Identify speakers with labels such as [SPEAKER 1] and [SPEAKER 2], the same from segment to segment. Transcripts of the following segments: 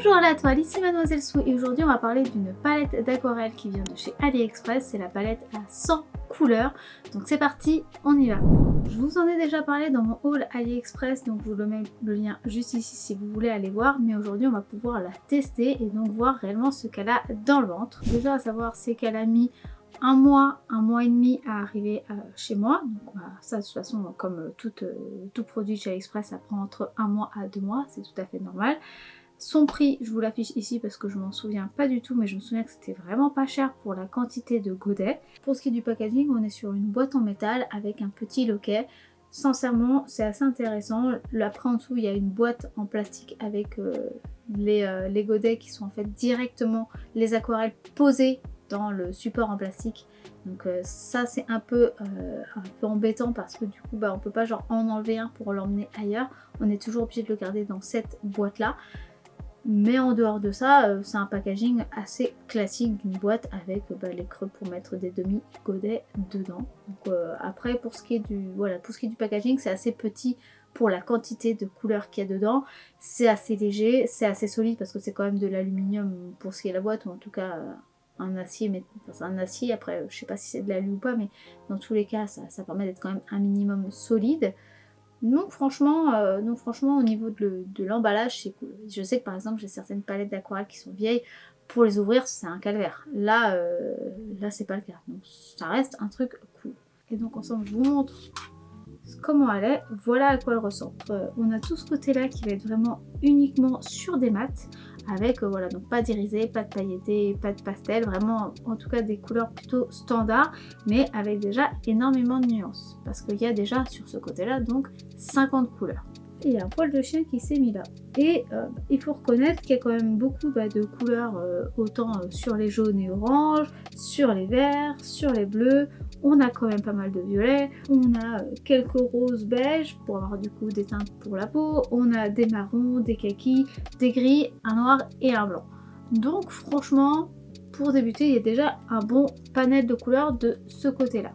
[SPEAKER 1] Bonjour à toi, ici Mademoiselle Sou et aujourd'hui on va parler d'une palette d'aquarelle qui vient de chez AliExpress. C'est la palette à 100 couleurs. Donc c'est parti, on y va. Je vous en ai déjà parlé dans mon haul AliExpress, donc je vous mets le lien juste ici si vous voulez aller voir. Mais aujourd'hui on va pouvoir la tester et donc voir réellement ce qu'elle a dans le ventre. Déjà à savoir c'est qu'elle a mis un mois et demi à arriver chez moi. Donc bah, ça de toute façon comme tout produit chez AliExpress ça prend entre 1 mois à 2 mois, c'est tout à fait normal. Son prix, je vous l'affiche ici parce que je m'en souviens pas du tout, mais je me souviens que c'était vraiment pas cher pour la quantité de godets. Pour ce qui est du packaging, on est sur une boîte en métal avec un petit loquet. Sincèrement, c'est assez intéressant. Après en dessous, il y a une boîte en plastique avec les godets qui sont en fait directement les aquarelles posées dans le support en plastique. Donc ça c'est un peu embêtant parce que du coup bah, on peut pas genre en enlever un pour l'emmener ailleurs. On est toujours obligé de le garder dans cette boîte là. Mais en dehors de ça, c'est un packaging assez classique d'une boîte avec les creux pour mettre des demi-godets dedans. Donc, après pour ce qui est du packaging, c'est assez petit pour la quantité de couleurs qu'il y a dedans. C'est assez léger, c'est assez solide parce que c'est quand même de l'aluminium pour ce qui est la boîte, ou en tout cas un acier, mais enfin, c'est un acier, après je sais pas si c'est de l'alu ou pas, mais dans tous les cas ça permet d'être quand même un minimum solide. Donc franchement au niveau de l'emballage c'est cool. Je sais que par exemple j'ai certaines palettes d'aquarelle qui sont vieilles, pour les ouvrir c'est un calvaire. Là c'est pas le cas, donc ça reste un truc cool. Et donc ensemble je vous montre comment elle est, voilà à quoi elle ressemble. On a tout ce côté là qui va être vraiment uniquement sur des mats, avec voilà, donc pas d'irisé, pas de pailleté, pas de pastel, vraiment en tout cas des couleurs plutôt standards, mais avec déjà énormément de nuances, parce qu'il y a déjà sur ce côté là donc 50 couleurs. Et il y a un poil de chien qui s'est mis là. Et il faut reconnaître qu'il y a quand même beaucoup de couleurs, autant sur les jaunes et oranges, sur les verts, sur les bleus. On a quand même pas mal de violets, on a quelques roses beige pour avoir du coup des teintes pour la peau, on a des marrons, des kakis, des gris, un noir et un blanc. Donc franchement, pour débuter, il y a déjà un bon panel de couleurs de ce côté-là.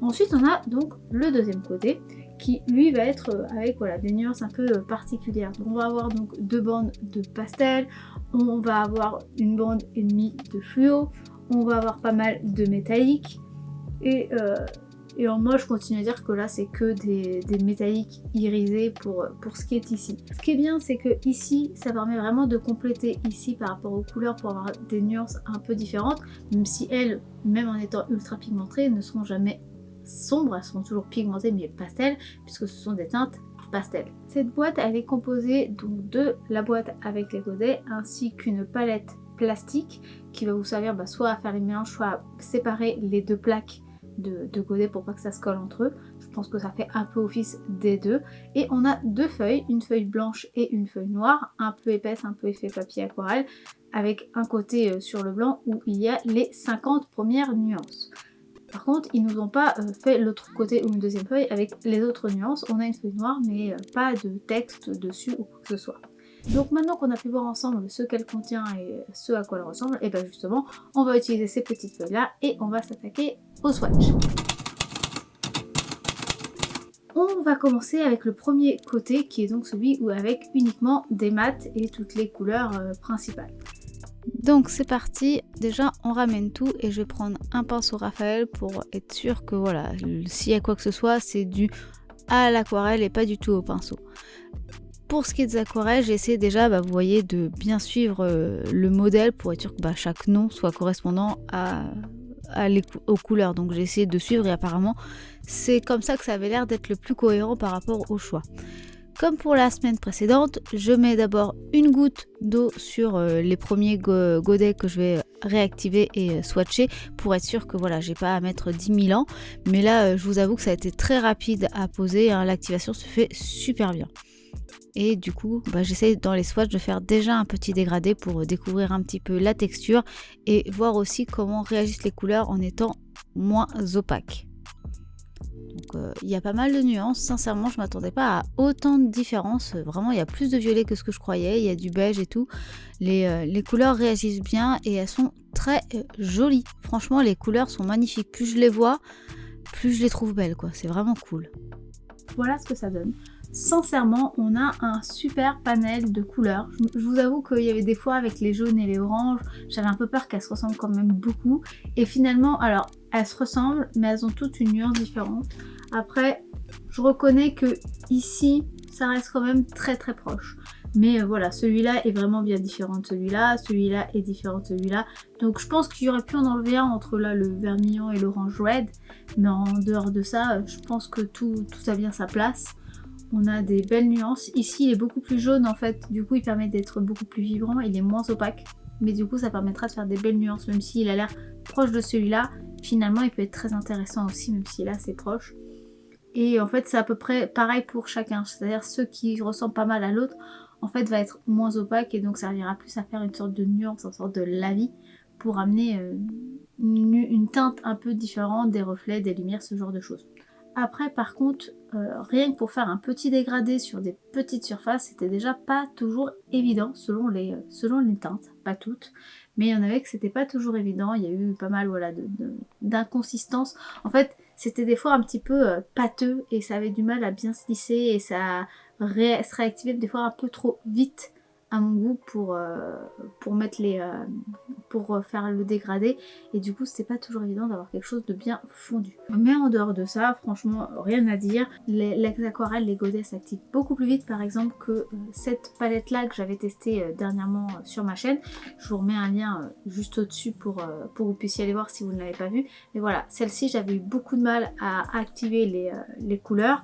[SPEAKER 1] Ensuite, on a donc le deuxième côté qui lui va être avec voilà, des nuances un peu particulières. Donc, on va avoir donc 2 bandes de pastel, on va avoir une bande et demie de fluo, on va avoir pas mal de métallique. Et moi je continue à dire que là c'est que des métalliques irisés pour ce qui est ici. Ce qui est bien c'est que ici ça permet vraiment de compléter ici par rapport aux couleurs pour avoir des nuances un peu différentes, même si elles, même en étant ultra pigmentées, ne seront jamais sombres, elles seront toujours pigmentées mais pastel, puisque ce sont des teintes pastel. Cette boîte elle est composée donc de la boîte avec les godets ainsi qu'une palette plastique qui va vous servir soit à faire les mélanges, soit à séparer les 2 plaques de godets pour pas que ça se colle entre eux. Je pense que ça fait un peu office des deux. Et on a 2 feuilles, une feuille blanche et une feuille noire, un peu épaisse, un peu effet papier aquarelle, avec un côté sur le blanc où il y a les 50 premières nuances. Par contre, ils nous ont pas fait l'autre côté ou une deuxième feuille avec les autres nuances. On a une feuille noire mais pas de texte dessus ou quoi que ce soit. Donc maintenant qu'on a pu voir ensemble ce qu'elle contient et ce à quoi elle ressemble, et bien justement on va utiliser ces petites feuilles là et on va s'attaquer au swatch. On va commencer avec le premier côté qui est donc celui où avec uniquement des mats et toutes les couleurs principales. Donc c'est parti, déjà on ramène tout et je vais prendre un pinceau Raphaël pour être sûr que voilà, s'il y a quoi que ce soit c'est dû à l'aquarelle et pas du tout au pinceau. Pour ce qui est des aquarelles, j'ai essayé déjà, vous voyez, de bien suivre le modèle pour être sûr que chaque nom soit correspondant aux couleurs. Donc j'ai essayé de suivre et apparemment c'est comme ça que ça avait l'air d'être le plus cohérent par rapport au choix. Comme pour la semaine précédente, je mets d'abord une goutte d'eau sur les premiers godets que je vais réactiver et swatcher pour être sûr que voilà, j'ai pas à mettre 10 000 ans. Mais là, je vous avoue que ça a été très rapide à poser, hein, l'activation se fait super bien. Et du coup, j'essaie dans les swatchs de faire déjà un petit dégradé pour découvrir un petit peu la texture et voir aussi comment réagissent les couleurs en étant moins opaques. Donc il y a pas mal de nuances, sincèrement je m'attendais pas à autant de différences, vraiment il y a plus de violet que ce que je croyais, il y a du beige et tout, les couleurs réagissent bien et elles sont très jolies, franchement les couleurs sont magnifiques, plus je les vois, plus je les trouve belles quoi, c'est vraiment cool. Voilà ce que ça donne. sincèrement, on a un super panel de couleurs. Je vous avoue qu'il y avait des fois avec les jaunes et les oranges, j'avais un peu peur qu'elles se ressemblent quand même beaucoup. Et finalement, alors, elles se ressemblent, mais elles ont toutes une nuance différente. Après, je reconnais que ici, ça reste quand même très proche. Mais voilà, celui-là est vraiment bien différent de celui-là est différent de celui-là. Donc je pense qu'il y aurait pu en enlever un entre là le vermillon et l'orange red. Mais en dehors de ça, je pense que tout a bien sa place. On a des belles nuances. Ici, il est beaucoup plus jaune en fait. Du coup, il permet d'être beaucoup plus vibrant. Il est moins opaque. Mais du coup, ça permettra de faire des belles nuances. Même s'il a l'air proche de celui-là, finalement, il peut être très intéressant aussi, même si là, c'est proche. Et en fait, c'est à peu près pareil pour chacun. C'est-à-dire ceux qui ressemblent pas mal à l'autre, en fait, va être moins opaque et donc ça servira plus à faire une sorte de nuance, une sorte de lavis pour amener une teinte un peu différente, des reflets, des lumières, ce genre de choses. Après, par contre, rien que pour faire un petit dégradé sur des petites surfaces, c'était déjà pas toujours évident selon les teintes, pas toutes, mais il y en avait que c'était pas toujours évident. Il y a eu pas mal voilà, d'inconsistances. En fait, c'était des fois un petit peu pâteux et ça avait du mal à bien se lisser et ça se réactivait des fois un peu trop vite à mon goût pour mettre pour faire le dégradé, et du coup c'était pas toujours évident d'avoir quelque chose de bien fondu. Mais en dehors de ça, franchement rien à dire. Les aquarelles, les godets s'activent beaucoup plus vite par exemple que cette palette là que j'avais testée dernièrement sur ma chaîne. Je vous remets un lien juste au dessus pour que vous puissiez aller voir si vous ne l'avez pas vu. Mais voilà, celle-ci j'avais eu beaucoup de mal à activer les couleurs.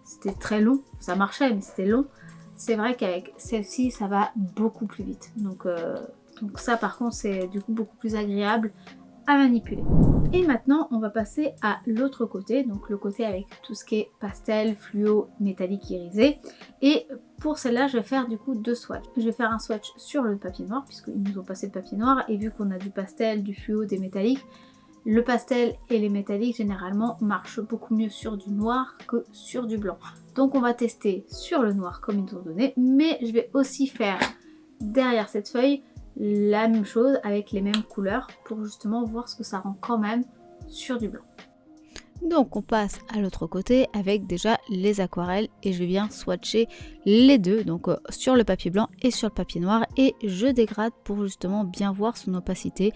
[SPEAKER 1] C'était très long, ça marchait mais c'était long. C'est vrai qu'avec celle-ci, ça va beaucoup plus vite. Donc ça, par contre, c'est du coup beaucoup plus agréable à manipuler. Et maintenant, on va passer à l'autre côté. Donc le côté avec tout ce qui est pastel, fluo, métallique, irisé. Et pour celle-là, je vais faire du coup deux swatchs. Je vais faire un swatch sur le papier noir, puisqu'ils nous ont passé le papier noir. Et vu qu'on a du pastel, du fluo, des métalliques, le pastel et les métalliques généralement marchent beaucoup mieux sur du noir que sur du blanc. Donc on va tester sur le noir comme ils nous ont donné, mais je vais aussi faire derrière cette feuille la même chose avec les mêmes couleurs pour justement voir ce que ça rend quand même sur du blanc. Donc on passe à l'autre côté avec déjà les aquarelles et je vais bien swatcher les deux, donc sur le papier blanc et sur le papier noir, et je dégrade pour justement bien voir son opacité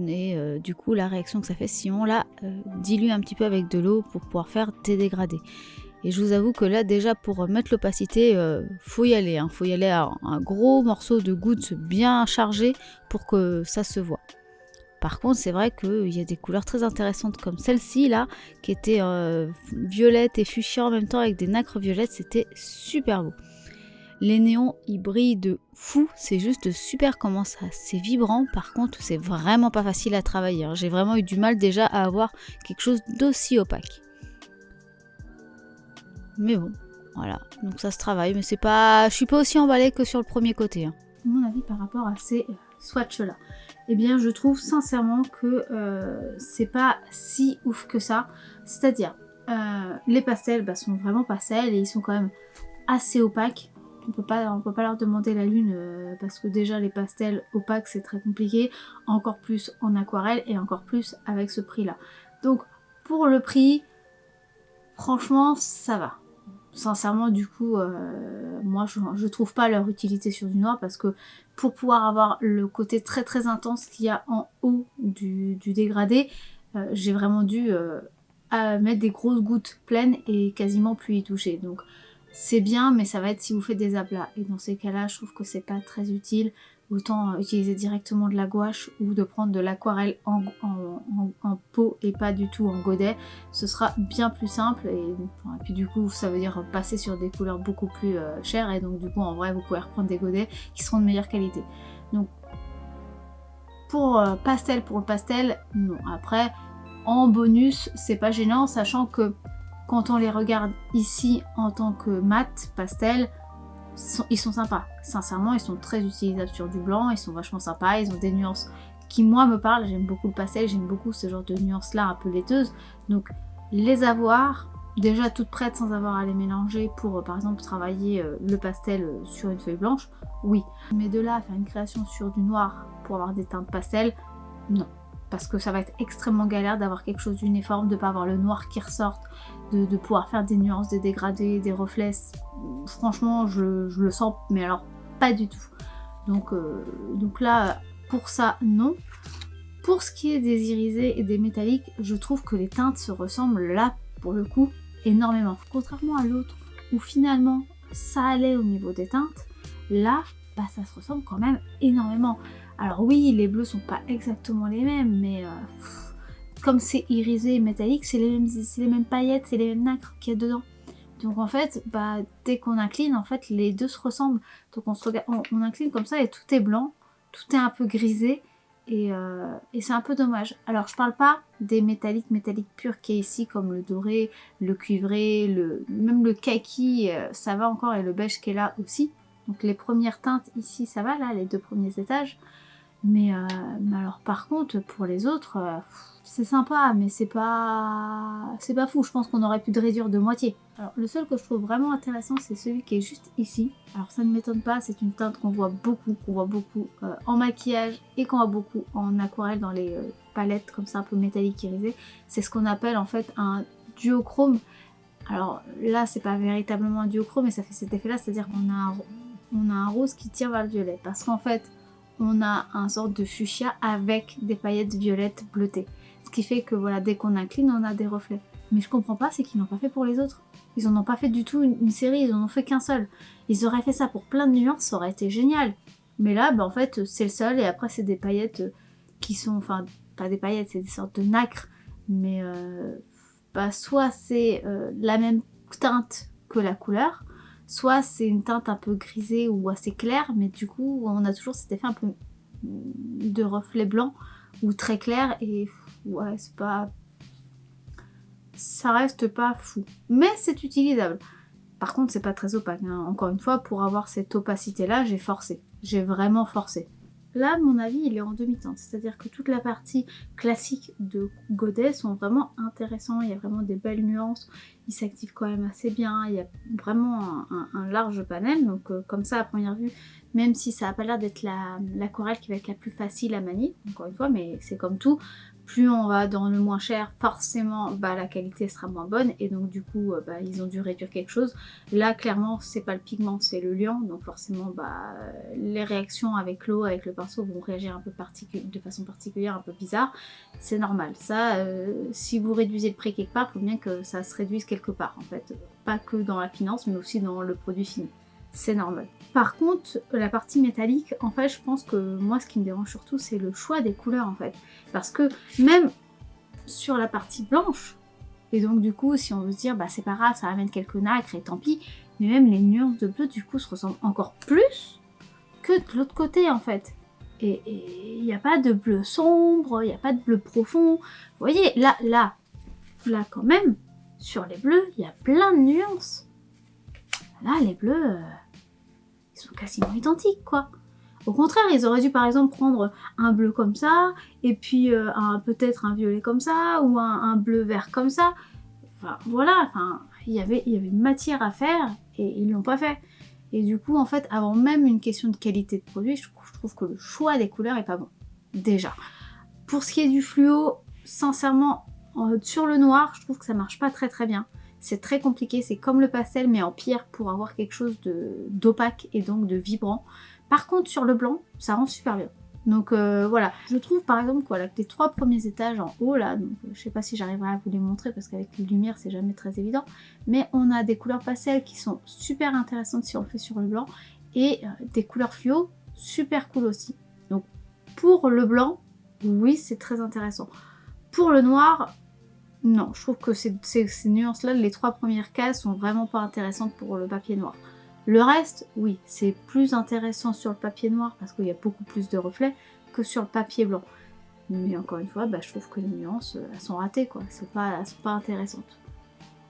[SPEAKER 1] et du coup la réaction que ça fait si on la dilue un petit peu avec de l'eau pour pouvoir faire des dégradés. Et je vous avoue que là déjà pour mettre l'opacité, faut y aller, faut y aller à un gros morceau de gouttes bien chargé pour que ça se voit. Par contre, c'est vrai qu'il y a des couleurs très intéressantes comme celle-ci là, qui était violette et fuchsia en même temps avec des nacres violettes, c'était super beau. Les néons, ils brillent de fou, c'est juste super comment ça, c'est vibrant. Par contre, c'est vraiment pas facile à travailler. J'ai vraiment eu du mal déjà à avoir quelque chose d'aussi opaque. Mais bon, voilà, donc ça se travaille, mais c'est pas, je suis pas aussi emballée que sur le premier côté. Mon avis par rapport à ces swatchs là, eh bien je trouve sincèrement que c'est pas si ouf que ça. C'est-à-dire les pastels sont vraiment pastels et ils sont quand même assez opaques. On peut pas leur demander la lune parce que déjà les pastels opaques c'est très compliqué, encore plus en aquarelle et encore plus avec ce prix là. Donc pour le prix, franchement ça va. Sincèrement du coup moi je trouve pas leur utilité sur du noir, parce que pour pouvoir avoir le côté très intense qu'il y a en haut du dégradé, j'ai vraiment dû mettre des grosses gouttes pleines et quasiment plus y toucher. Donc c'est bien, mais ça va être si vous faites des aplats, et dans ces cas là je trouve que c'est pas très utile. Autant utiliser directement de la gouache ou de prendre de l'aquarelle en pot et pas du tout en godet. Ce sera bien plus simple et puis du coup ça veut dire passer sur des couleurs beaucoup plus chères, et donc du coup en vrai vous pouvez reprendre des godets qui seront de meilleure qualité. Donc pour le pastel, non. Après en bonus c'est pas gênant, sachant que quand on les regarde ici en tant que mat pastel, ils sont sympas, sincèrement ils sont très utilisables sur du blanc, ils sont vachement sympas, ils ont des nuances qui moi me parlent, j'aime beaucoup le pastel, j'aime beaucoup ce genre de nuances là un peu laiteuses, donc les avoir déjà toutes prêtes sans avoir à les mélanger pour par exemple travailler le pastel sur une feuille blanche, oui, mais de là à faire une création sur du noir pour avoir des teintes pastel, non. parce que ça va être extrêmement galère d'avoir quelque chose d'uniforme, de pas avoir le noir qui ressorte, de pouvoir faire des nuances, des dégradés, des reflets. Franchement, je le sens, mais alors pas du tout. Donc là, pour ça, non. Pour ce qui est des irisés et des métalliques, je trouve que les teintes se ressemblent là, pour le coup, énormément. Contrairement à l'autre, où finalement, ça allait au niveau des teintes, là, bah, ça se ressemble quand même énormément. Alors oui, les bleus sont pas exactement les mêmes, mais comme c'est irisé et métallique, c'est les mêmes paillettes, c'est les mêmes nacres qu'il y a dedans. Donc en fait, bah, dès qu'on incline, en fait, les deux se ressemblent. Donc on incline comme ça et tout est blanc, tout est un peu grisé, et c'est un peu dommage. Alors je parle pas des métalliques purs qui est ici, comme le doré, le cuivré, même le kaki, ça va encore, et le beige qui est là aussi. Donc les premières teintes ici, ça va, là, les 2 premiers étages. Mais alors par contre, pour les autres, c'est sympa, mais c'est pas fou. Je pense qu'on aurait pu le réduire de moitié. Alors le seul que je trouve vraiment intéressant, c'est celui qui est juste ici. Alors ça ne m'étonne pas, c'est une teinte qu'on voit beaucoup en maquillage et qu'on voit beaucoup en aquarelle dans les palettes comme ça un peu métalliques irisées. C'est ce qu'on appelle en fait un duochrome. Alors là, c'est pas véritablement un duochrome, mais ça fait cet effet-là, c'est-à-dire qu'on a un rose qui tire vers le violet, parce qu'en fait, on a un sorte de fuchsia avec des paillettes violettes bleutées. Ce qui fait que voilà, dès qu'on incline, on a des reflets. Mais je comprends pas, c'est qu'ils n'ont pas fait pour les autres. Ils en ont pas fait du tout une série, ils en ont fait qu'un seul. Ils auraient fait ça pour plein de nuances, ça aurait été génial. Mais là, bah, en fait, c'est le seul, et après c'est des paillettes qui sont, enfin, pas des paillettes, c'est des sortes de nacres, mais bah, soit c'est la même teinte que la couleur, soit c'est une teinte un peu grisée ou assez claire, mais du coup on a toujours cet effet un peu de reflet blanc ou très clair, et ouais, c'est pas... ça reste pas fou. Mais c'est utilisable. Par contre c'est pas très opaque, hein. Encore une fois, pour avoir cette opacité là, j'ai forcé. J'ai vraiment forcé. Là, mon avis, il est en demi-teinte, c'est-à-dire que toute la partie classique de Godet sont vraiment intéressants, il y a vraiment des belles nuances, ils s'activent quand même assez bien, il y a vraiment un large panel, donc comme ça à première vue, même si ça n'a pas l'air d'être l'aquarelle qui va être la plus facile à manier, encore une fois, mais c'est comme tout, plus on va dans le moins cher, forcément bah, la qualité sera moins bonne, et donc du coup bah, ils ont dû réduire quelque chose. Là clairement c'est pas le pigment, c'est le liant, donc forcément bah, les réactions avec l'eau, avec le pinceau vont réagir un peu de façon particulière, un peu bizarre, c'est normal. Ça, si vous réduisez le prix quelque part, il faut bien que ça se réduise quelque part en fait, pas que dans la finance mais aussi dans le produit fini. C'est normal. Par contre, la partie métallique, en fait, je pense que moi, ce qui me dérange surtout, c'est le choix des couleurs, en fait. Parce que même sur la partie blanche, et donc du coup, si on veut se dire, bah c'est pas grave, ça amène quelques nacres et tant pis, mais même les nuances de bleu, du coup, se ressemblent encore plus que de l'autre côté, en fait. Et il n'y a pas de bleu sombre, il n'y a pas de bleu profond. Vous voyez, là, quand même, sur les bleus, il y a plein de nuances. Là, les bleus, ils sont quasiment identiques, quoi. Au contraire, ils auraient dû par exemple prendre un bleu comme ça, et puis peut-être un violet comme ça, ou un bleu vert comme ça. Enfin, voilà, enfin, il y avait matière à faire, et ils l'ont pas fait. Et du coup, en fait, avant même une question de qualité de produit, je trouve que le choix des couleurs est pas bon. Déjà. Pour ce qui est du fluo, sincèrement, sur le noir, je trouve que ça marche pas très bien. C'est très compliqué, c'est comme le pastel mais en pire pour avoir quelque chose d'opaque et donc de vibrant. Par contre sur le blanc, ça rend super bien. Donc voilà, je trouve par exemple que les 3 premiers étages en haut là, donc je sais pas si j'arriverai à vous les montrer parce qu'avec les lumières c'est jamais très évident, mais on a des couleurs pastel qui sont super intéressantes si on le fait sur le blanc, et des couleurs fluo super cool aussi. Donc pour le blanc, oui c'est très intéressant. Pour le noir, non, je trouve que ces nuances-là, les 3 premières cases sont vraiment pas intéressantes pour le papier noir. Le reste, oui, c'est plus intéressant sur le papier noir parce qu'il y a beaucoup plus de reflets que sur le papier blanc. Mais encore une fois, bah, je trouve que les nuances, elles sont ratées, quoi. Elles sont pas intéressantes.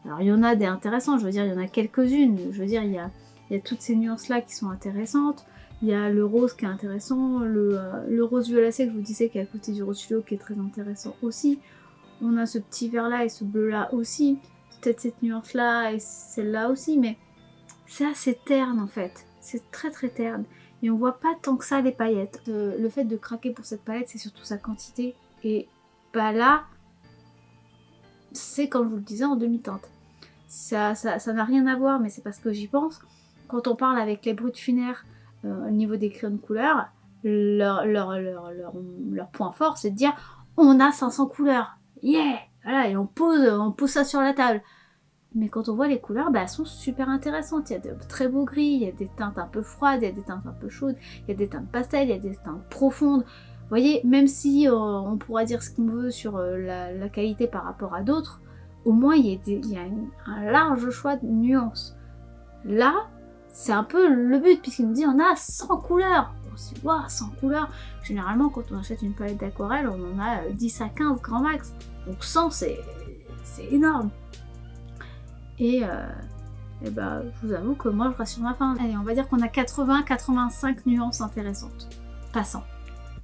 [SPEAKER 1] Alors il y en a des intéressantes, je veux dire, il y en a quelques-unes. Je veux dire, il y a toutes ces nuances-là qui sont intéressantes. Il y a le rose qui est intéressant, le rose violacé que je vous disais qui est à côté du rose fluo qui est très intéressant aussi. On a ce petit vert là et ce bleu là aussi, peut-être cette nuance là et celle-là aussi, mais c'est assez terne en fait, c'est très terne, et on voit pas tant que ça les paillettes. Le fait de craquer pour cette palette, c'est surtout sa quantité, Et bah là, c'est comme je vous le disais en demi-teinte. Ça n'a rien à voir, mais c'est parce que j'y pense. Quand on parle avec les brutes funéraires au niveau des crayons de couleur, leur point fort, c'est de dire on a 500 couleurs, yeah, voilà, et on pose ça sur la table. Mais quand on voit les couleurs, bah, elles sont super intéressantes. Il y a de très beaux gris, il y a des teintes un peu froides, il y a des teintes un peu chaudes, il y a des teintes pastel, il y a des teintes profondes. Vous voyez, même si on pourra dire ce qu'on veut sur la qualité par rapport à d'autres, au moins il y a un large choix de nuances. Là, c'est un peu le but, puisqu'il nous dit on a 100 couleurs. On se dit, waouh, 100 couleurs. Généralement, quand on achète une palette d'aquarelle, on en a 10 à 15 grand max. Donc 100, c'est énorme. Et bah, je vous avoue que moi, je reste sur ma faim. Allez, on va dire qu'on a 80-85 nuances intéressantes. Pas 100.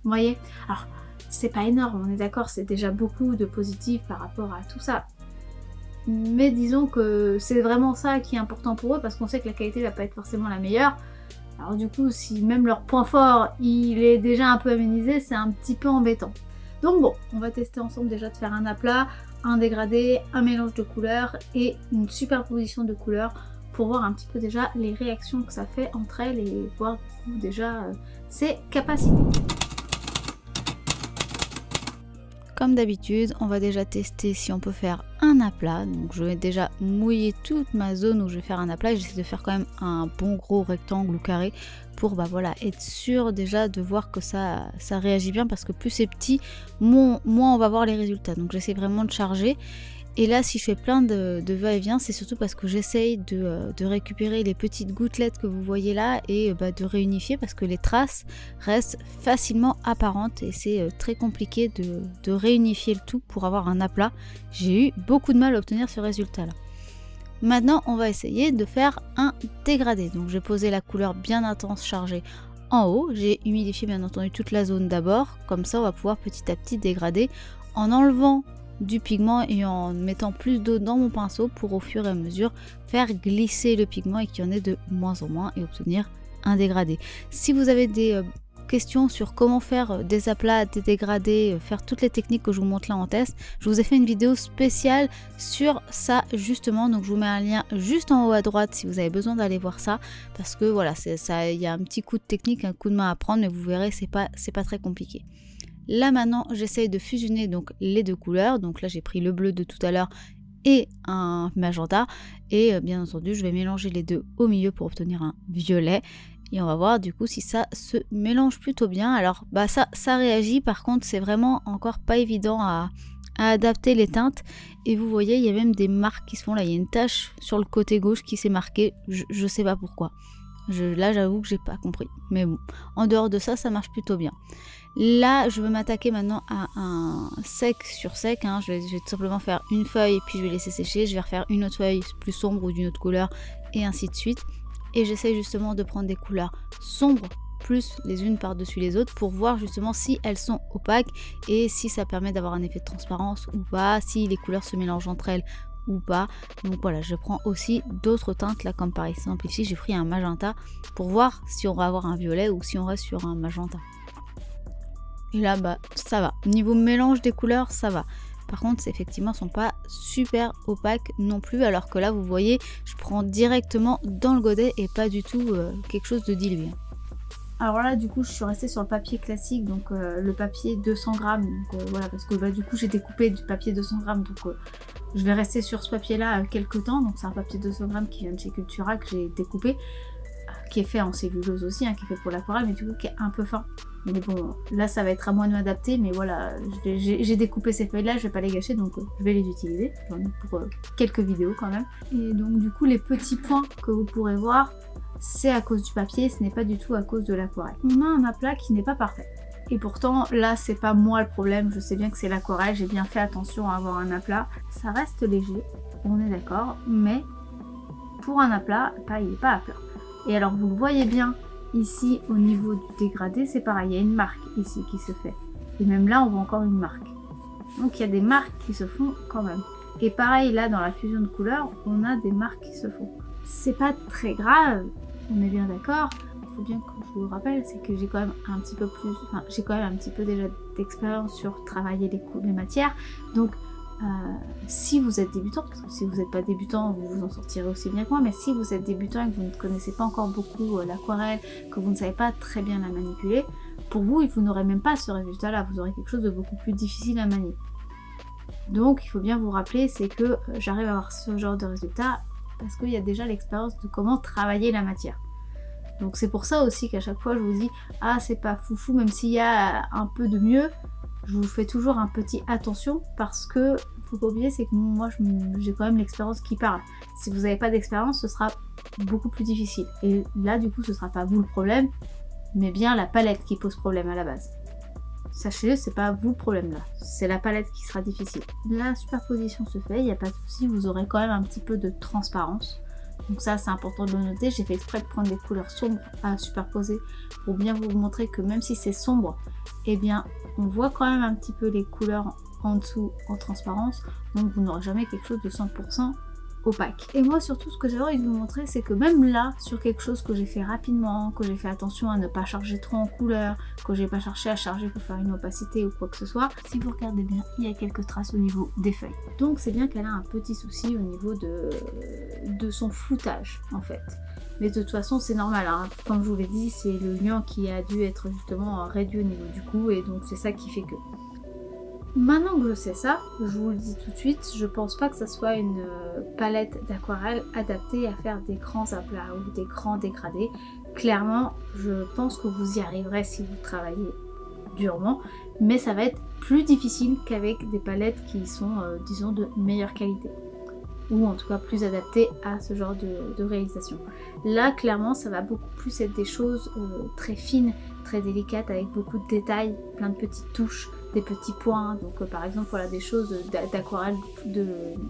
[SPEAKER 1] Vous voyez? Alors, c'est pas énorme, on est d'accord, c'est déjà beaucoup de positif par rapport à tout ça. Mais disons que c'est vraiment ça qui est important pour eux, parce qu'on sait que la qualité va pas être forcément la meilleure. Alors du coup, si même leur point fort, il est déjà un peu aménisé, c'est un petit peu embêtant. Donc bon, on va tester ensemble déjà de faire un aplat, un dégradé, un mélange de couleurs et une superposition de couleurs pour voir un petit peu déjà les réactions que ça fait entre elles et voir déjà ses capacités. Comme d'habitude, on va déjà tester si on peut faire un aplat. Donc je vais déjà mouiller toute ma zone où je vais faire un aplat et j'essaie de faire quand même un bon gros rectangle ou carré pour voilà, être sûr déjà de voir que ça réagit bien, parce que plus c'est petit, moins on va voir les résultats. Donc j'essaie vraiment de charger. Et là, si je fais plein de va-et-vient, c'est surtout parce que j'essaye de récupérer les petites gouttelettes que vous voyez là et de réunifier, parce que les traces restent facilement apparentes et c'est très compliqué de réunifier le tout pour avoir un aplat. J'ai eu beaucoup de mal à obtenir ce résultat-là. Maintenant, on va essayer de faire un dégradé. Donc, j'ai posé la couleur bien intense chargée en haut. J'ai humidifié bien entendu toute la zone d'abord. Comme ça, on va pouvoir petit à petit dégrader en enlevant du pigment et en mettant plus d'eau dans mon pinceau pour au fur et à mesure faire glisser le pigment et qu'il y en ait de moins en moins et obtenir un dégradé. Si vous avez des questions sur comment faire des aplats, des dégradés, faire toutes les techniques que je vous montre là en test, je vous ai fait une vidéo spéciale sur ça justement, donc je vous mets un lien juste en haut à droite si vous avez besoin d'aller voir ça, parce que voilà, il y a un petit coup de technique, un coup de main à prendre, mais vous verrez, c'est pas très compliqué. Là maintenant, j'essaye de fusionner donc les deux couleurs. Donc là, j'ai pris le bleu de tout à l'heure et un magenta. Et bien entendu, je vais mélanger les deux au milieu pour obtenir un violet. Et on va voir du coup si ça se mélange plutôt bien. Alors ça réagit, par contre, c'est vraiment encore pas évident à adapter les teintes. Et vous voyez, il y a même des marques qui se font là. Il y a une tache sur le côté gauche qui s'est marquée. Je sais pas pourquoi. Là, j'avoue que j'ai pas compris. Mais bon, en dehors de ça, ça marche plutôt bien. Là, je veux m'attaquer maintenant à un sec sur sec. Je vais tout simplement faire une feuille, puis je vais laisser sécher. Je vais refaire une autre feuille plus sombre ou d'une autre couleur, et ainsi de suite. Et j'essaie justement de prendre des couleurs sombres, plus les unes par-dessus les autres, pour voir justement si elles sont opaques et si ça permet d'avoir un effet de transparence ou pas, si les couleurs se mélangent entre elles ou pas. Donc voilà, je prends aussi d'autres teintes là, comme par exemple ici j'ai pris un magenta pour voir si on va avoir un violet ou si on reste sur un magenta. Et là ça va, au niveau mélange des couleurs ça va. Par contre, effectivement, ne sont pas super opaques non plus, alors que là, vous voyez, je prends directement dans le godet et pas du tout quelque chose de dilué. Alors là, du coup, je suis restée sur le papier classique, donc le papier 200 grammes. Donc voilà, parce que du coup, j'ai découpé du papier 200 grammes, donc je vais rester sur ce papier-là quelques temps. Donc c'est un papier 200 grammes qui vient de chez Cultura que j'ai découpé, qui est fait en cellulose aussi, qui est fait pour l'aquarelle, mais du coup qui est un peu fin. Mais bon, là ça va être à moi de m'adapter, mais voilà, j'ai découpé ces feuilles-là, je vais pas les gâcher, donc je vais les utiliser pour quelques vidéos quand même. Et donc du coup, les petits points que vous pourrez voir, c'est à cause du papier, ce n'est pas du tout à cause de l'aquarelle. On a un aplat qui n'est pas parfait. Et pourtant, là, c'est pas moi le problème, je sais bien que c'est l'aquarelle, j'ai bien fait attention à avoir un aplat. Ça reste léger, on est d'accord, mais pour un aplat, il n'est pas à plat. Et alors, vous le voyez bien, ici, au niveau du dégradé, c'est pareil, il y a une marque ici qui se fait. Et même là, on voit encore une marque. Donc, il y a des marques qui se font quand même. Et pareil, là, dans la fusion de couleurs, on a des marques qui se font. C'est pas très grave, on est bien d'accord, faut bien que je vous le rappelle, c'est que j'ai quand même un petit peu plus, enfin j'ai quand même un petit peu déjà d'expérience sur travailler les matières. Donc si vous êtes débutant, parce que si vous n'êtes pas débutant, vous vous en sortirez aussi bien que moi, mais si vous êtes débutant et que vous ne connaissez pas encore beaucoup l'aquarelle, que vous ne savez pas très bien la manipuler, pour vous, vous n'aurez même pas ce résultat-là, vous aurez quelque chose de beaucoup plus difficile à manier. Donc il faut bien vous rappeler, c'est que j'arrive à avoir ce genre de résultat parce qu'il y a déjà l'expérience de comment travailler la matière. Donc c'est pour ça aussi qu'à chaque fois je vous dis ah c'est pas foufou, même s'il y a un peu de mieux, je vous fais toujours un petit attention parce que faut pas oublier, c'est que moi j'ai quand même l'expérience qui parle. Si vous n'avez pas d'expérience, ce sera beaucoup plus difficile. Et là du coup ce sera pas vous le problème, mais bien la palette qui pose problème à la base. Sachez, c'est pas vous le problème là, c'est la palette qui sera difficile. La superposition se fait, il n'y a pas de souci, vous aurez quand même un petit peu de transparence. Donc ça c'est important de le noter, j'ai fait exprès de prendre des couleurs sombres à superposer pour bien vous montrer que même si c'est sombre, eh bien on voit quand même un petit peu les couleurs en dessous en transparence, donc vous n'aurez jamais quelque chose de 100% opaque. Et moi surtout ce que j'ai envie de vous montrer, c'est que même là, sur quelque chose que j'ai fait rapidement, que j'ai fait attention à ne pas charger trop en couleur, que j'ai pas cherché à charger pour faire une opacité ou quoi que ce soit, si vous regardez bien, il y a quelques traces au niveau des feuilles. Donc c'est bien qu'elle a un petit souci au niveau de son floutage en fait. Mais de toute façon c'est normal, hein. Comme je vous l'ai dit, c'est le liant qui a dû être justement réduit au niveau du cou et donc c'est ça qui fait que. Maintenant que je sais ça, je vous le dis tout de suite, je pense pas que ça soit une palette d'aquarelle adaptée à faire des grands aplats ou des grands dégradés. Clairement, je pense que vous y arriverez si vous travaillez durement, mais ça va être plus difficile qu'avec des palettes qui sont, disons, de meilleure qualité. Ou en tout cas plus adaptées à ce genre de réalisation. Là, clairement, ça va beaucoup plus être des choses très fines, très délicates, avec beaucoup de détails, plein de petites touches, des petits points. Donc par exemple, voilà, des choses d'aquarelle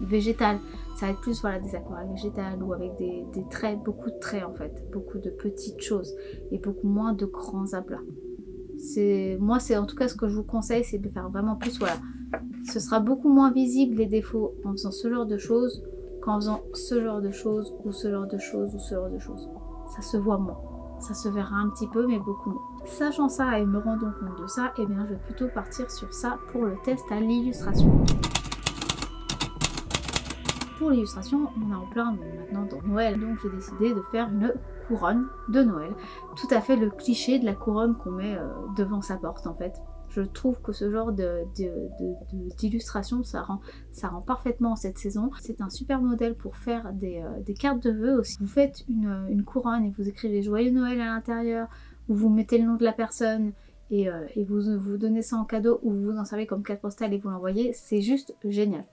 [SPEAKER 1] végétale. Ça va être plus voilà, des aquarelles végétales ou avec des traits, beaucoup de traits en fait, beaucoup de petites choses et beaucoup moins de grands aplats. Moi, c'est en tout cas ce que je vous conseille, c'est de faire vraiment plus, voilà. Ce sera beaucoup moins visible les défauts en faisant ce genre de choses qu'en faisant ce genre de choses ou ce genre de choses ou ce genre de choses. Ça se voit moins. Ça se verra un petit peu mais beaucoup moins. Sachant ça et me rendant compte de ça, eh bien je vais plutôt partir sur ça pour le test à l'illustration. Pour l'illustration, on est en plein maintenant dans Noël, donc j'ai décidé de faire une couronne de Noël. Tout à fait le cliché de la couronne qu'on met devant sa porte en fait. Je trouve que ce genre d'illustration, ça rend parfaitement cette saison. C'est un super modèle pour faire des cartes de vœux aussi. Vous faites une couronne et vous écrivez Joyeux Noël à l'intérieur, ou vous mettez le nom de la personne et vous donnez ça en cadeau, ou vous en servez comme carte postale et vous l'envoyez, c'est juste génial.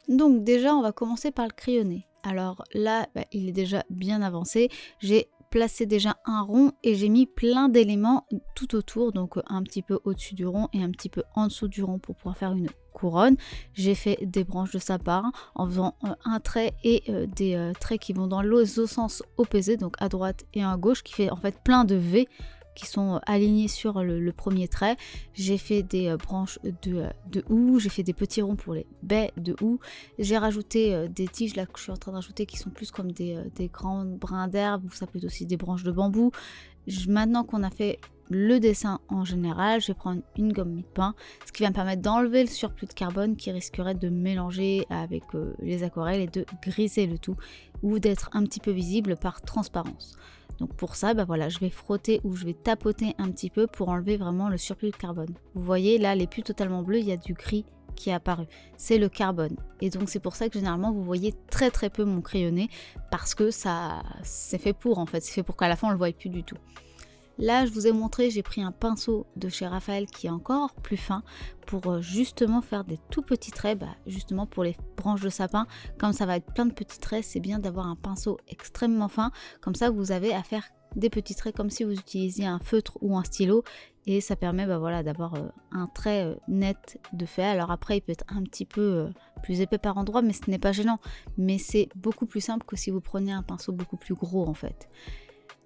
[SPEAKER 1] Donc déjà, on va commencer par le crayonné. Alors là, il est déjà bien avancé. J'ai placé déjà un rond et j'ai mis plein d'éléments tout autour, donc un petit peu au-dessus du rond et un petit peu en dessous du rond pour pouvoir faire une couronne. J'ai fait des branches de sapin en faisant un trait et des traits qui vont dans les sens opposés, donc à droite et à gauche, qui fait en fait plein de V qui sont alignés sur le premier trait. J'ai fait des branches de houx, j'ai fait des petits ronds pour les baies de houx, j'ai rajouté des tiges là que je suis en train de rajouter qui sont plus comme des grands brins d'herbe, ou ça peut être aussi des branches de bambou. Maintenant qu'on a fait le dessin en général, je vais prendre une gomme mie-de-pain, ce qui va me permettre d'enlever le surplus de carbone qui risquerait de mélanger avec les aquarelles et de griser le tout, ou d'être un petit peu visible par transparence. Donc pour ça, voilà, je vais frotter ou je vais tapoter un petit peu pour enlever vraiment le surplus de carbone. Vous voyez là, les plus totalement bleus, il y a du gris qui est apparu. C'est le carbone. Et donc c'est pour ça que généralement vous voyez très très peu mon crayonné, parce que ça c'est fait pour en fait, c'est fait pour qu'à la fin on le voie plus du tout. Là, je vous ai montré, j'ai pris un pinceau de chez Raphaël qui est encore plus fin pour justement faire des tout petits traits, justement pour les branches de sapin. Comme ça va être plein de petits traits, c'est bien d'avoir un pinceau extrêmement fin. Comme ça, vous avez à faire des petits traits comme si vous utilisiez un feutre ou un stylo. Et ça permet voilà, d'avoir un trait net de fait. Alors après, il peut être un petit peu plus épais par endroit, mais ce n'est pas gênant. Mais c'est beaucoup plus simple que si vous prenez un pinceau beaucoup plus gros en fait.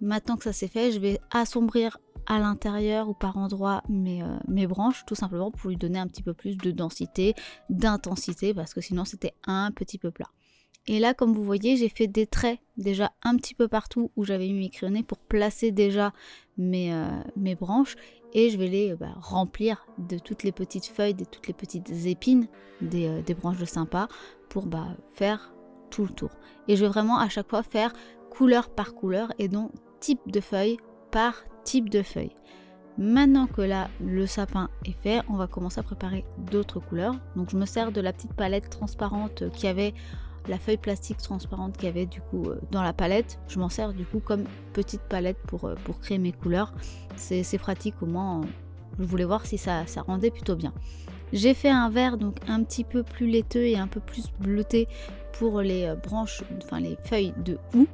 [SPEAKER 1] Maintenant que ça c'est fait, je vais assombrir à l'intérieur ou par endroits mes branches, tout simplement pour lui donner un petit peu plus de densité, d'intensité, parce que sinon c'était un petit peu plat. Et là, comme vous voyez, j'ai fait des traits déjà un petit peu partout où j'avais mis mes crayonnés pour placer déjà mes branches. Et je vais les remplir de toutes les petites feuilles, de toutes les petites épines des branches de sympa pour faire tout le tour. Et je vais vraiment à chaque fois faire couleur par couleur et donc type de feuille par type de feuille. Maintenant que là le sapin est fait, on va commencer à préparer d'autres couleurs. Donc je me sers de la petite palette transparente qui avait la feuille plastique transparente qu'il y avait du coup dans la palette. Je m'en sers du coup comme petite palette pour créer mes couleurs. C'est pratique, au moins je voulais voir si ça rendait plutôt bien. J'ai fait un vert donc un petit peu plus laiteux et un peu plus bleuté pour les branches, enfin les feuilles de houx.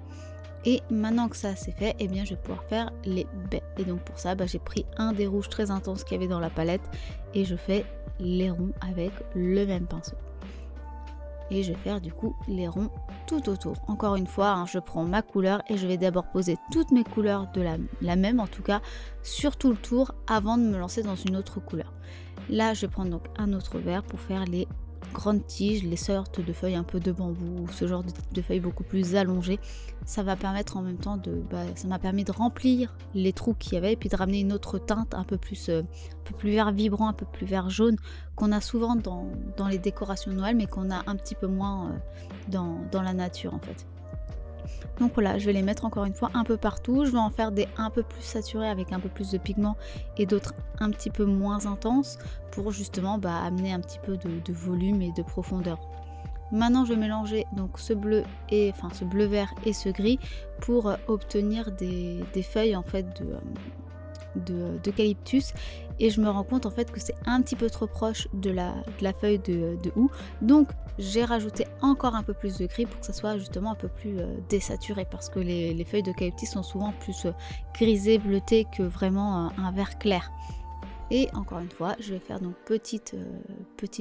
[SPEAKER 1] Et maintenant que ça c'est fait, eh bien je vais pouvoir faire les baies. Et donc pour ça, j'ai pris un des rouges très intenses qu'il y avait dans la palette et je fais les ronds avec le même pinceau. Et je vais faire du coup les ronds tout autour. Encore une fois, je prends ma couleur et je vais d'abord poser toutes mes couleurs de la même, en tout cas sur tout le tour, avant de me lancer dans une autre couleur. Là, je vais prendre donc un autre vert pour faire les grandes tiges, les sortes de feuilles un peu de bambou, ce genre de feuilles beaucoup plus allongées. Ça va permettre en même temps ça m'a permis de remplir les trous qu'il y avait et puis de ramener une autre teinte un peu plus vert vibrant, un peu plus vert jaune qu'on a souvent dans les décorations de Noël, mais qu'on a un petit peu moins dans la nature en fait. Donc voilà, je vais les mettre encore une fois un peu partout. Je vais en faire des un peu plus saturés avec un peu plus de pigments et d'autres un petit peu moins intenses pour justement amener un petit peu de volume et de profondeur. Maintenant je vais mélanger donc ce bleu vert et ce gris pour obtenir des feuilles en fait d'eucalyptus, et je me rends compte en fait que c'est un petit peu trop proche de la feuille de houx, donc j'ai rajouté encore un peu plus de gris pour que ça soit justement un peu plus désaturé, parce que les feuilles d'eucalyptus sont souvent plus grisées, bleutées que vraiment un vert clair. Et encore une fois, je vais faire donc petite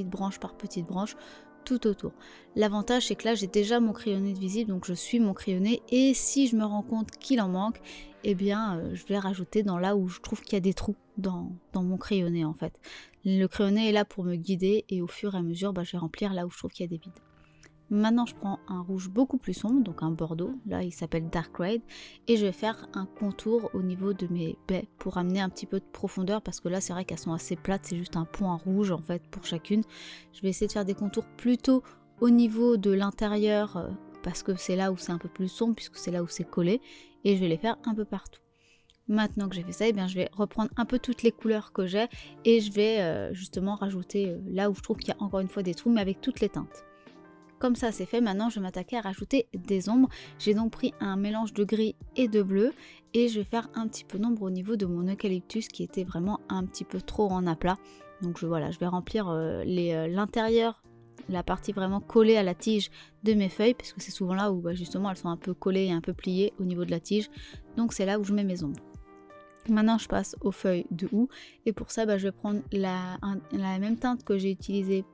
[SPEAKER 1] branche par petite branche tout autour. L'avantage c'est que là j'ai déjà mon crayonné de visible, donc je suis mon crayonné, et si je me rends compte qu'il en manque, eh bien je vais rajouter dans là où je trouve qu'il y a des trous dans mon crayonné en fait. Le crayonné est là pour me guider et au fur et à mesure je vais remplir là où je trouve qu'il y a des vides. Maintenant je prends un rouge beaucoup plus sombre, donc un bordeaux, là il s'appelle Dark Red, et je vais faire un contour au niveau de mes baies pour amener un petit peu de profondeur, parce que là c'est vrai qu'elles sont assez plates, c'est juste un point rouge en fait pour chacune. Je vais essayer de faire des contours plutôt au niveau de l'intérieur, parce que c'est là où c'est un peu plus sombre, puisque c'est là où c'est collé, et je vais les faire un peu partout. Maintenant que j'ai fait ça, je vais reprendre un peu toutes les couleurs que j'ai, et je vais justement rajouter là où je trouve qu'il y a encore une fois des trous, mais avec toutes les teintes. Comme ça c'est fait, maintenant je vais m'attaquer à rajouter des ombres. J'ai donc pris un mélange de gris et de bleu et je vais faire un petit peu d'ombre au niveau de mon eucalyptus qui était vraiment un petit peu trop en aplat. Donc je vais remplir l'intérieur, la partie vraiment collée à la tige de mes feuilles, parce que c'est souvent là où justement elles sont un peu collées et un peu pliées au niveau de la tige. Donc c'est là où je mets mes ombres. Maintenant je passe aux feuilles de houx, et pour ça je vais prendre la même teinte que j'ai utilisée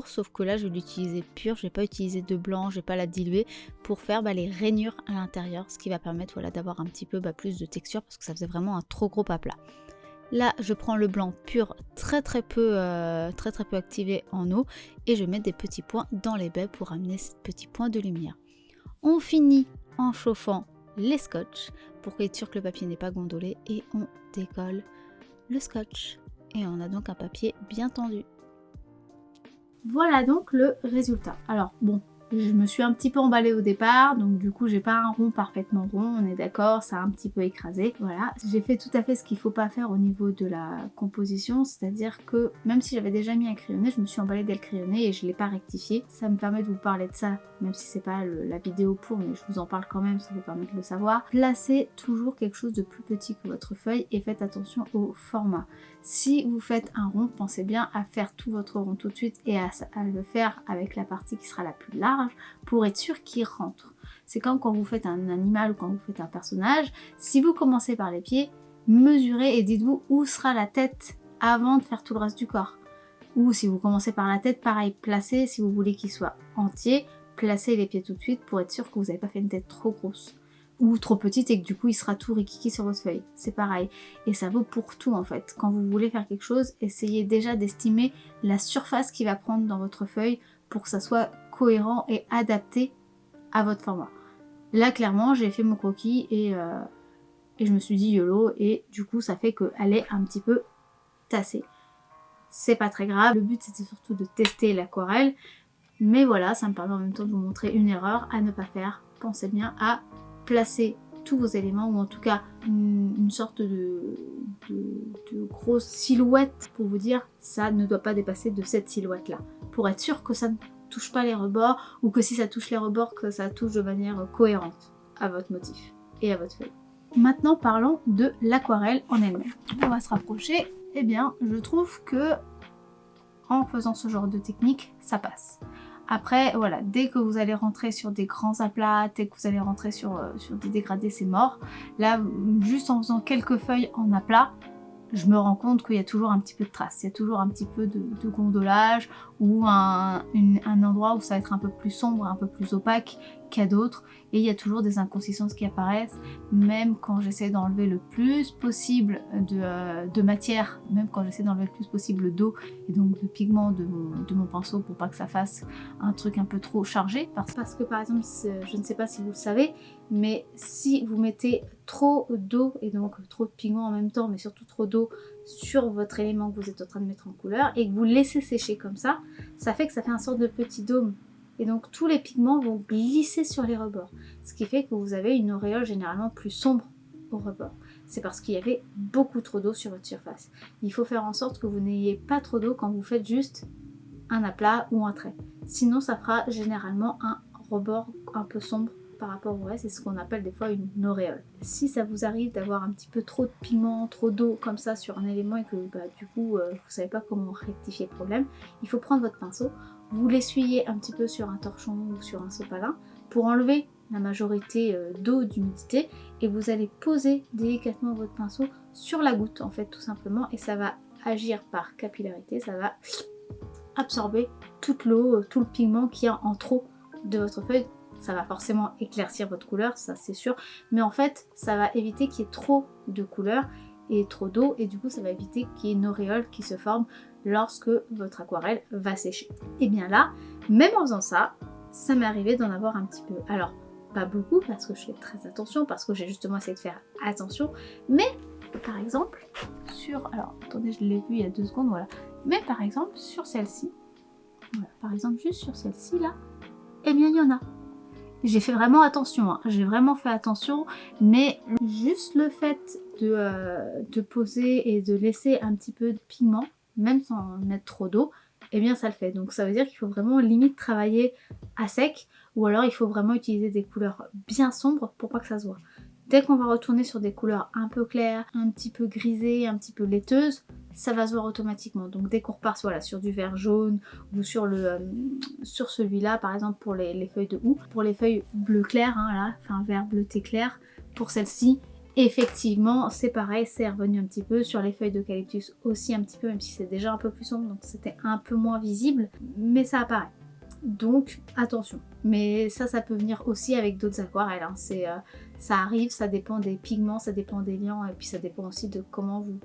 [SPEAKER 1] sauf que là je vais l'utiliser pure, je vais pas utiliser de blanc, je vais pas la diluer pour faire les rainures à l'intérieur, ce qui va permettre d'avoir un petit peu plus de texture, parce que ça faisait vraiment un trop gros paplat. Là je prends le blanc pur très peu activé en eau, et je vais mettre des petits points dans les baies pour amener ces petits points de lumière. On finit en chauffant les scotch pour être sûr que le papier n'est pas gondolé, et on décolle le scotch et on a donc un papier bien tendu. Voilà donc le résultat. Alors bon, je me suis un petit peu emballée au départ, donc du coup j'ai pas un rond parfaitement rond, on est d'accord, ça a un petit peu écrasé. Voilà, j'ai fait tout à fait ce qu'il faut pas faire au niveau de la composition, c'est-à-dire que même si j'avais déjà mis un crayonné, je me suis emballée dès le crayonné et je l'ai pas rectifié. Ça me permet de vous parler de ça, même si c'est pas la vidéo pour, mais je vous en parle quand même, ça vous permet de le savoir. Placez toujours quelque chose de plus petit que votre feuille et faites attention au format. Si vous faites un rond, pensez bien à faire tout votre rond tout de suite et à le faire avec la partie qui sera la plus large pour être sûr qu'il rentre. C'est comme quand vous faites un animal ou quand vous faites un personnage. Si vous commencez par les pieds, mesurez et dites-vous où sera la tête avant de faire tout le reste du corps. Ou si vous commencez par la tête, pareil, placez, si vous voulez qu'il soit entier, placez les pieds tout de suite pour être sûr que vous n'avez pas fait une tête trop grosse ou trop petite et que du coup il sera tout rikiki sur votre feuille. C'est pareil, et ça vaut pour tout en fait. Quand vous voulez faire quelque chose, essayez déjà d'estimer la surface qu'il va prendre dans votre feuille pour que ça soit cohérent et adapté à votre format. Là clairement j'ai fait mon croquis et je me suis dit YOLO, et du coup ça fait qu'elle est un petit peu tassée. C'est pas très grave, le but c'était surtout de tester l'aquarelle, mais voilà, ça me permet en même temps de vous montrer une erreur à ne pas faire. Pensez bien à placer tous vos éléments, ou en tout cas une sorte de grosse silhouette pour vous dire ça ne doit pas dépasser de cette silhouette là, pour être sûr que ça ne touche pas les rebords, ou que si ça touche les rebords, que ça touche de manière cohérente à votre motif et à votre feuille. Maintenant parlons de l'aquarelle en elle-même. On va se rapprocher. Eh bien je trouve que en faisant ce genre de technique ça passe. Après voilà, dès que vous allez rentrer sur des grands aplats, dès que vous allez rentrer sur des dégradés, c'est mort. Là juste en faisant quelques feuilles en aplat, je me rends compte qu'il y a toujours un petit peu de traces, il y a toujours un petit peu de gondolage, ou un endroit où ça va être un peu plus sombre, un peu plus opaque qu'à d'autres, et il y a toujours des inconsistances qui apparaissent, même quand j'essaie d'enlever le plus possible de matière, même quand j'essaie d'enlever le plus possible d'eau et donc de pigments de mon pinceau, pour pas que ça fasse un truc un peu trop chargé, parce que par exemple, je ne sais pas si vous le savez, mais si vous mettez trop d'eau et donc trop de pigments en même temps, mais surtout trop d'eau sur votre élément que vous êtes en train de mettre en couleur, et que vous laissez sécher comme ça fait que ça fait un sorte de petit dôme. Et donc tous les pigments vont glisser sur les rebords. Ce qui fait que vous avez une auréole généralement plus sombre au rebord. C'est parce qu'il y avait beaucoup trop d'eau sur votre surface. Il faut faire en sorte que vous n'ayez pas trop d'eau quand vous faites juste un aplat ou un trait. Sinon ça fera généralement un rebord un peu sombre par rapport au reste, c'est ce qu'on appelle des fois une auréole. Si ça vous arrive d'avoir un petit peu trop de pigment, trop d'eau comme ça sur un élément, et que du coup vous savez pas comment rectifier le problème, il faut prendre votre pinceau, vous l'essuyez un petit peu sur un torchon ou sur un sopalin pour enlever la majorité d'eau, d'humidité, et vous allez poser délicatement votre pinceau sur la goutte en fait, tout simplement, et ça va agir par capillarité, ça va absorber toute l'eau, tout le pigment qu'il y a en trop de votre feuille. Ça va forcément éclaircir votre couleur, ça c'est sûr, mais en fait ça va éviter qu'il y ait trop de couleur et trop d'eau, et du coup ça va éviter qu'il y ait une auréole qui se forme lorsque votre aquarelle va sécher. Et bien là, même en faisant ça, ça m'est arrivé d'en avoir un petit peu. Alors pas beaucoup parce que je fais très attention, parce que j'ai justement essayé de faire attention, mais par exemple sur, alors attendez, je l'ai vu il y a 2 secondes, voilà, mais par exemple sur celle-ci, voilà, par exemple juste sur celle-ci là, eh bien il y en a. J'ai fait vraiment attention, hein. J'ai vraiment fait attention, mais juste le fait de poser et de laisser un petit peu de pigment, même sans mettre trop d'eau, eh bien ça le fait. Donc ça veut dire qu'il faut vraiment limite travailler à sec, ou alors il faut vraiment utiliser des couleurs bien sombres pour pas que ça se voit. Dès qu'on va retourner sur des couleurs un peu claires, un petit peu grisées, un petit peu laiteuses, ça va se voir automatiquement. Donc dès qu'on repart voilà, sur du vert jaune, ou sur celui-là par exemple pour les feuilles de houx, pour les feuilles bleu clair, hein, là, enfin vert bleuté clair, pour celle-ci, effectivement c'est pareil, c'est revenu un petit peu. Sur les feuilles d'eucalyptus aussi un petit peu, même si c'est déjà un peu plus sombre, donc c'était un peu moins visible, mais ça apparaît. Donc attention, mais ça peut venir aussi avec d'autres aquarelles, hein. Ça arrive, ça dépend des pigments, ça dépend des liants, et puis ça dépend aussi de comment vous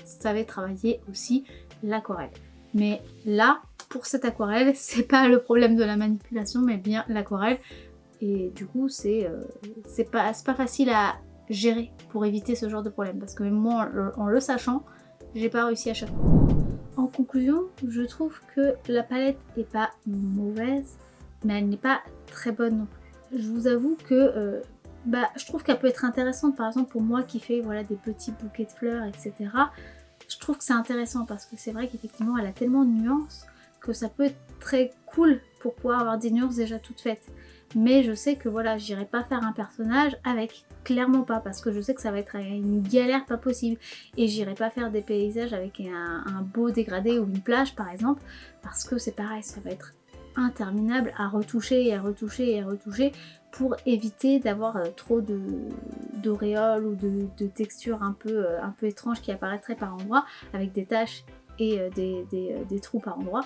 [SPEAKER 1] savez travailler aussi l'aquarelle. Mais là, pour cette aquarelle, c'est pas le problème de la manipulation, mais bien l'aquarelle, et du coup c'est pas facile à gérer pour éviter ce genre de problème, parce que même moi en le sachant, j'ai pas réussi à chaque fois. En conclusion, je trouve que la palette n'est pas mauvaise, mais elle n'est pas très bonne non plus. Je vous avoue que je trouve qu'elle peut être intéressante, par exemple pour moi qui fais voilà, des petits bouquets de fleurs, etc. Je trouve que c'est intéressant parce que c'est vrai qu'effectivement elle a tellement de nuances que ça peut être très cool pour pouvoir avoir des nuances déjà toutes faites. Mais je sais que voilà, j'irai pas faire un personnage avec, clairement pas, parce que je sais que ça va être une galère pas possible. Et j'irai pas faire des paysages avec un beau dégradé ou une plage par exemple, parce que c'est pareil, ça va être interminable à retoucher et à retoucher et à retoucher pour éviter d'avoir trop d'auréoles ou de textures un peu étranges qui apparaîtraient par endroits, avec des taches et des trous par endroits.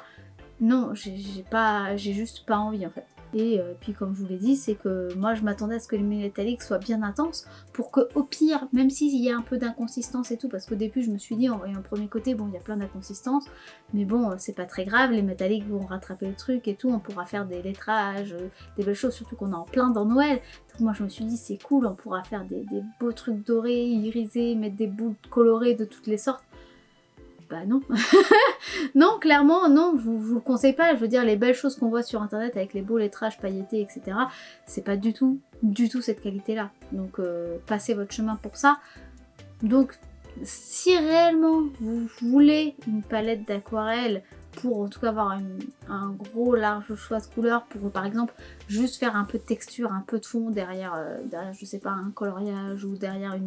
[SPEAKER 1] Non, j'ai juste pas envie en fait. Et puis comme je vous l'ai dit, c'est que moi je m'attendais à ce que les métalliques soient bien intenses pour que au pire, même s'il y a un peu d'inconsistance et tout, parce qu'au début je me suis dit en voyant le premier côté, bon il y a plein d'inconsistances, mais bon c'est pas très grave, les métalliques vont rattraper le truc et tout, on pourra faire des lettrages, des belles choses, surtout qu'on est en plein dans Noël. Donc moi je me suis dit c'est cool, on pourra faire des beaux trucs dorés, irisés, mettre des boules colorées de toutes les sortes. Bah non. Non, clairement, non, je vous le conseille pas. Je veux dire, les belles choses qu'on voit sur internet avec les beaux lettrages pailletés, etc., c'est pas du tout cette qualité-là. Donc, passez votre chemin pour ça. Donc, si réellement vous voulez une palette d'aquarelle pour en tout cas avoir un gros large choix de couleurs, pour par exemple juste faire un peu de texture, un peu de fond derrière je sais pas, un coloriage ou derrière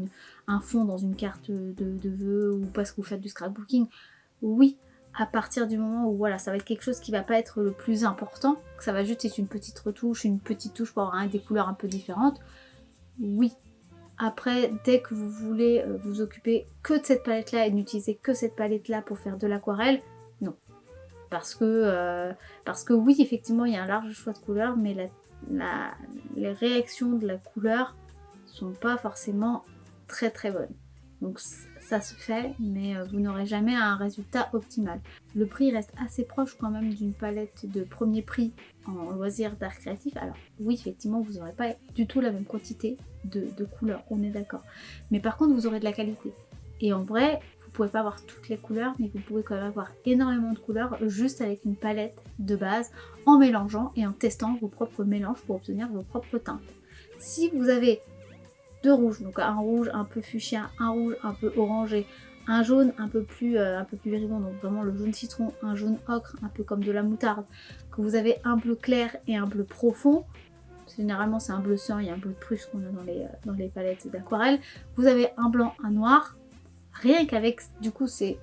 [SPEAKER 1] un fond dans une carte de vœux ou parce que vous faites du scrapbooking, oui, à partir du moment où voilà, ça va être quelque chose qui va pas être le plus important, que ça va juste être une petite retouche, une petite touche pour avoir des couleurs un peu différentes, oui. Après, dès que vous voulez vous occuper que de cette palette-là et n'utiliser que cette palette-là pour faire de l'aquarelle, non. Parce que oui, effectivement, il y a un large choix de couleurs, mais les réactions de la couleur sont pas forcément très très bonnes. Donc ça se fait, mais vous n'aurez jamais un résultat optimal. Le prix reste assez proche quand même d'une palette de premier prix en loisirs d'art créatif. Alors oui, effectivement, vous n'aurez pas du tout la même quantité de couleurs, on est d'accord. Mais par contre, vous aurez de la qualité. Et en vrai, vous pouvez pas avoir toutes les couleurs, mais vous pouvez quand même avoir énormément de couleurs juste avec une palette de base, en mélangeant et en testant vos propres mélanges pour obtenir vos propres teintes. Si vous avez deux rouges, donc un rouge un peu fuchsia, un rouge un peu orangé, un jaune un peu plus vivant, donc vraiment le jaune citron, un jaune ocre, un peu comme de la moutarde, que vous avez un bleu clair et un bleu profond, généralement c'est un bleu sang et un bleu de Prusse qu'on a dans les palettes d'aquarelle, vous avez un blanc, un noir, rien qu'avec du coup ces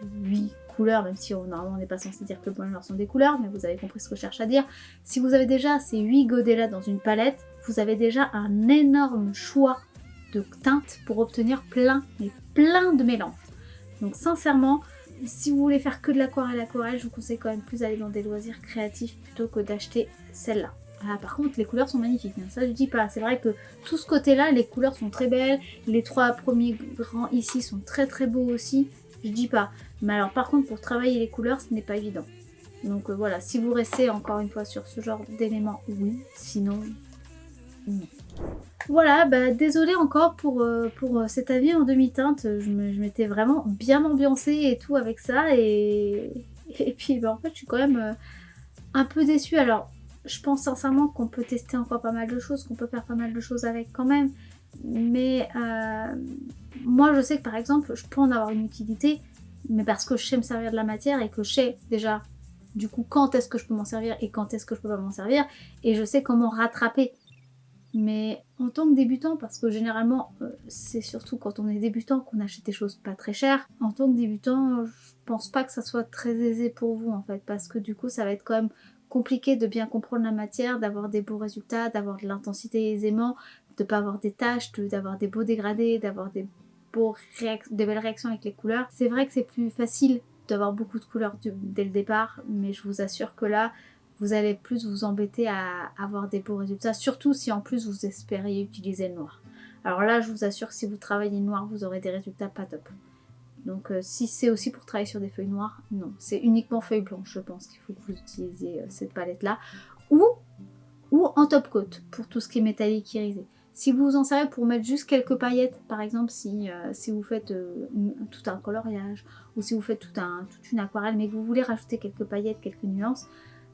[SPEAKER 1] 8 couleurs, même si normalement on n'est pas censé dire que le blanc et le noir sont des couleurs, mais vous avez compris ce que je cherche à dire. Si vous avez déjà ces 8 godets là dans une palette, vous avez déjà un énorme choix de teintes pour obtenir plein de mélanges. Donc sincèrement, si vous voulez faire que de l'aquarelle, je vous conseille quand même plus d'aller dans des loisirs créatifs plutôt que d'acheter celle-là. Ah, par contre, les couleurs sont magnifiques, hein, ça je dis pas. C'est vrai que tout ce côté-là, les couleurs sont très belles. Les 3 premiers rangs ici sont très très beaux aussi. Je dis pas. Mais alors par contre, pour travailler les couleurs, ce n'est pas évident. Donc voilà, si vous restez encore une fois sur ce genre d'éléments, oui. Sinon, non. Voilà, bah désolée encore pour cet avis en demi-teinte. Je m'étais vraiment bien ambiancée et tout avec ça. Et puis bah, en fait, je suis quand même un peu déçue. Alors, je pense sincèrement qu'on peut tester encore pas mal de choses, qu'on peut faire pas mal de choses avec quand même. Mais moi je sais que par exemple je peux en avoir une utilité, mais parce que je sais me servir de la matière et que je sais déjà du coup quand est-ce que je peux m'en servir et quand est-ce que je peux pas m'en servir, et je sais comment rattraper. Mais en tant que débutant, parce que généralement c'est surtout quand on est débutant qu'on achète des choses pas très chères, en tant que débutant je pense pas que ça soit très aisé pour vous en fait, parce que du coup ça va être quand même compliqué de bien comprendre la matière, d'avoir des beaux résultats, d'avoir de l'intensité aisément, de pas avoir des taches, d'avoir des beaux dégradés, d'avoir des belles réactions avec les couleurs. C'est vrai que c'est plus facile d'avoir beaucoup de couleurs dès le départ, mais je vous assure que là, vous allez plus vous embêter à avoir des beaux résultats, surtout si en plus vous espériez utiliser le noir. Alors là, je vous assure que si vous travaillez le noir, vous aurez des résultats pas top. Donc si c'est aussi pour travailler sur des feuilles noires, non. C'est uniquement feuilles blanches, je pense qu'il faut que vous utilisiez cette palette-là. Ou en top coat, pour tout ce qui est métallique irisé. Si vous vous en servez pour mettre juste quelques paillettes, par exemple si vous faites tout un coloriage, ou si vous faites toute une aquarelle, mais que vous voulez rajouter quelques paillettes, quelques nuances,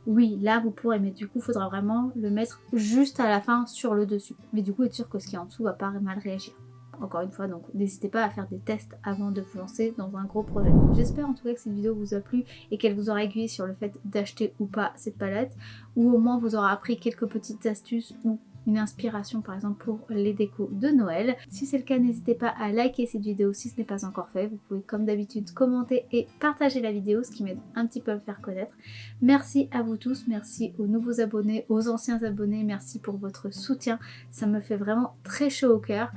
[SPEAKER 1] oui, là vous pourrez, mais du coup il faudra vraiment le mettre juste à la fin sur le dessus. Mais du coup être sûr que ce qui est en dessous va pas mal réagir. Encore une fois, donc n'hésitez pas à faire des tests avant de vous lancer dans un gros projet. J'espère en tout cas que cette vidéo vous a plu et qu'elle vous aura aiguillé sur le fait d'acheter ou pas cette palette, ou au moins vous aura appris quelques petites astuces ou une inspiration par exemple pour les décos de Noël. Si c'est le cas, n'hésitez pas à liker cette vidéo si ce n'est pas encore fait. Vous pouvez comme d'habitude commenter et partager la vidéo, ce qui m'aide un petit peu à me faire connaître. Merci à vous tous, merci aux nouveaux abonnés, aux anciens abonnés, merci pour votre soutien. Ça me fait vraiment très chaud au cœur.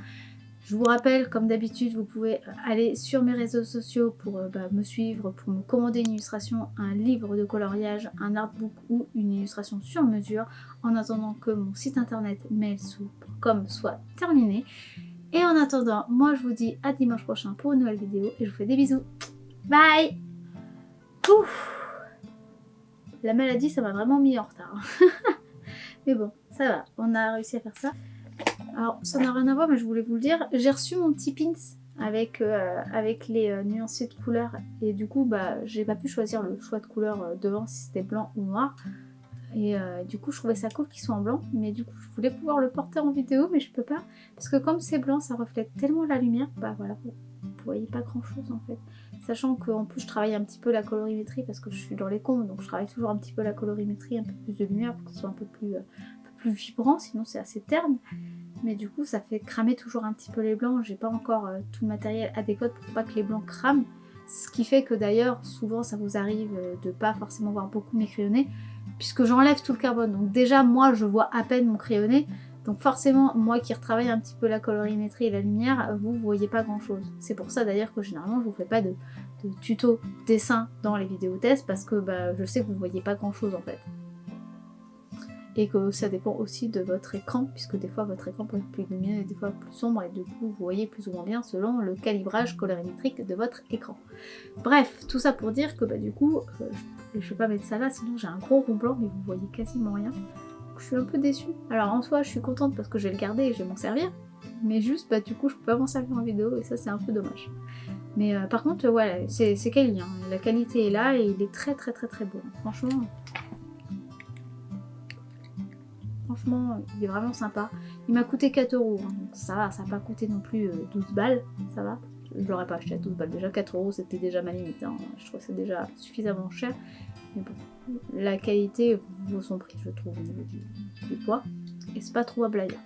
[SPEAKER 1] Je vous rappelle, comme d'habitude, vous pouvez aller sur mes réseaux sociaux pour me suivre, pour me commander une illustration, un livre de coloriage, un artbook ou une illustration sur mesure, en attendant que mon site internet mailsou.com soit terminé. Et en attendant, moi je vous dis à dimanche prochain pour une nouvelle vidéo et je vous fais des bisous. Bye! Ouf. La maladie, ça m'a vraiment mis en retard. Mais bon, ça va, on a réussi à faire ça. Alors, ça n'a rien à voir, mais je voulais vous le dire. J'ai reçu mon petit pins avec les nuanciers de couleurs. Et du coup, j'ai pas pu choisir le choix de couleur devant si c'était blanc ou noir. Et du coup, je trouvais ça cool qu'il soit en blanc. Mais du coup, je voulais pouvoir le porter en vidéo, mais je peux pas. Parce que comme c'est blanc, ça reflète tellement la lumière. Voilà, vous voyez pas grand chose en fait. Sachant qu'en plus, je travaille un petit peu la colorimétrie parce que je suis dans les combes. Donc, je travaille toujours un petit peu la colorimétrie, un peu plus de lumière pour que ce soit un peu plus vibrant. Sinon, c'est assez terne. Mais du coup, ça fait cramer toujours un petit peu les blancs. J'ai pas encore tout le matériel adéquat pour pas que les blancs crament. Ce qui fait que d'ailleurs, souvent, ça vous arrive de pas forcément voir beaucoup mes crayonnés, puisque j'enlève tout le carbone. Donc déjà, moi, je vois à peine mon crayonné. Donc forcément, moi qui retravaille un petit peu la colorimétrie et la lumière, vous voyez pas grand chose. C'est pour ça d'ailleurs que généralement, je vous fais pas de tuto dessin dans les vidéos tests, parce que je sais que vous voyez pas grand chose en fait. Et que ça dépend aussi de votre écran, puisque des fois votre écran peut être plus lumineux et des fois plus sombre, et du coup vous voyez plus ou moins bien selon le calibrage colorimétrique de votre écran. Bref, tout ça pour dire que du coup, je vais pas mettre ça là, sinon j'ai un gros rond blanc, mais vous voyez quasiment rien. Je suis un peu déçue. Alors en soi, je suis contente parce que je vais le garder et je vais m'en servir, mais juste, du coup, je peux pas m'en servir en vidéo, et ça c'est un peu dommage. Mais par contre, voilà, c'est quali, hein. La qualité est là et il est très très très très beau. Franchement, il est vraiment sympa. Il m'a coûté 4 €, hein, donc ça va, ça n'a pas coûté non plus 12 balles, ça va. Je l'aurais pas acheté à 12 balles, déjà 4 € c'était déjà ma limite, hein. Je trouve que c'est déjà suffisamment cher. Mais bon, la qualité vaut son prix, je trouve, au niveau du poids. Et c'est pas trouvable ailleurs.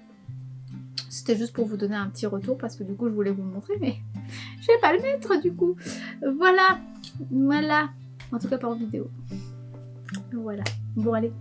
[SPEAKER 1] C'était juste pour vous donner un petit retour, parce que du coup je voulais vous le montrer, mais je vais pas le mettre du coup. Voilà. En tout cas pas en vidéo. Voilà. Bon allez.